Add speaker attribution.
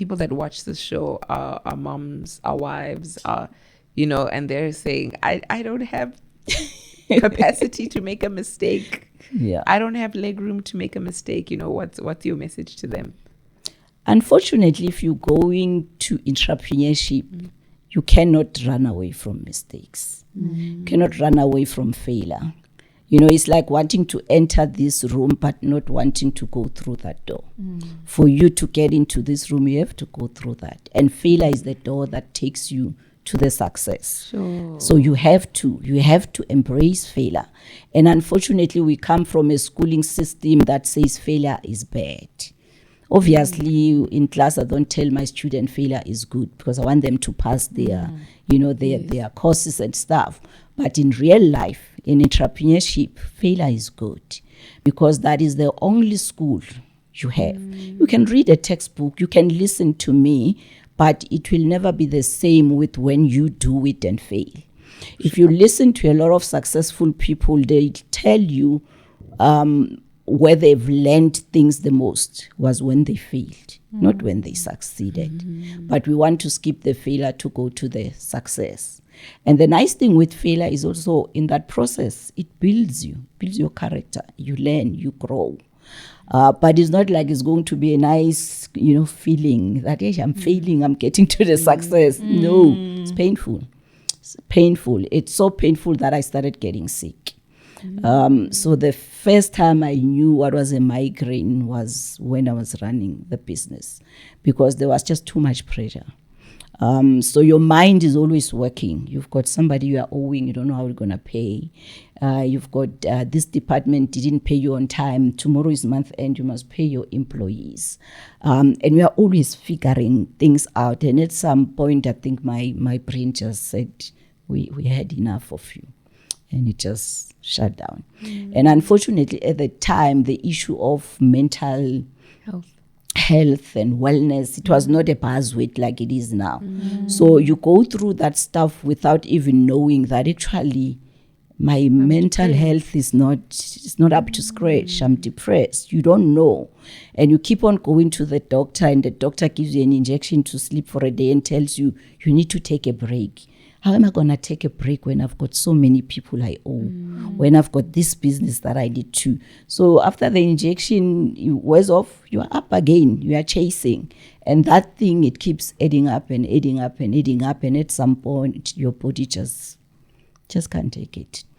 Speaker 1: people that watch this show are moms, are wives, and they're saying, I don't have capacity to make a mistake.
Speaker 2: Yeah.
Speaker 1: I don't have leg room to make a mistake. What's your message to them?
Speaker 2: Unfortunately, if you're going to entrepreneurship, you cannot run away from mistakes. You cannot run away from failure. It's like wanting to enter this room but not wanting to go through that door. For you to get into this room, you have to go through that. And failure is the door that takes you to the success.
Speaker 1: Sure.
Speaker 2: So you have to embrace failure. And unfortunately, we come from a schooling system that says failure is bad. Obviously, in class, I don't tell my student failure is good because I want them to pass their courses and stuff. But in real life, in entrepreneurship, failure is good because that is the only school you have. You can read a textbook, you can listen to me, but it will never be the same with when you do it and fail. If you listen to a lot of successful people, they tell you where they've learned things the most was when they failed, not when they succeeded. But we want to skip the failure to go to the success. And the nice thing with failure is also in that process, it builds your character. You learn, you grow. But it's not like it's going to be a nice, feeling that, yes, I'm failing, I'm getting to the success. No, it's painful. It's painful. It's so painful that I started getting sick. So the first time I knew what was a migraine was when I was running the business because there was just too much pressure. So your mind is always working. You've got somebody you are owing, you don't know how you're going to pay. You've got this department didn't pay you on time. Tomorrow is month end, you must pay your employees. And we are always figuring things out. And at some point, I think my brain just said, we had enough of you. And it just shut down. And unfortunately, at the time, the issue of mental health and wellness, it was not a buzzword like it is now. So you go through that stuff without even knowing that actually my mental health is not up to scratch. I'm depressed. You don't know. And you keep on going to the doctor and the doctor gives you an injection to sleep for a day and tells you need to take a break. How am I going to take a break when I've got so many people I owe, when I've got this business that I need to? So after the injection wears off, you are up again, you are chasing. And that thing, it keeps adding up and adding up and adding up. And at some point, your body just can't take it.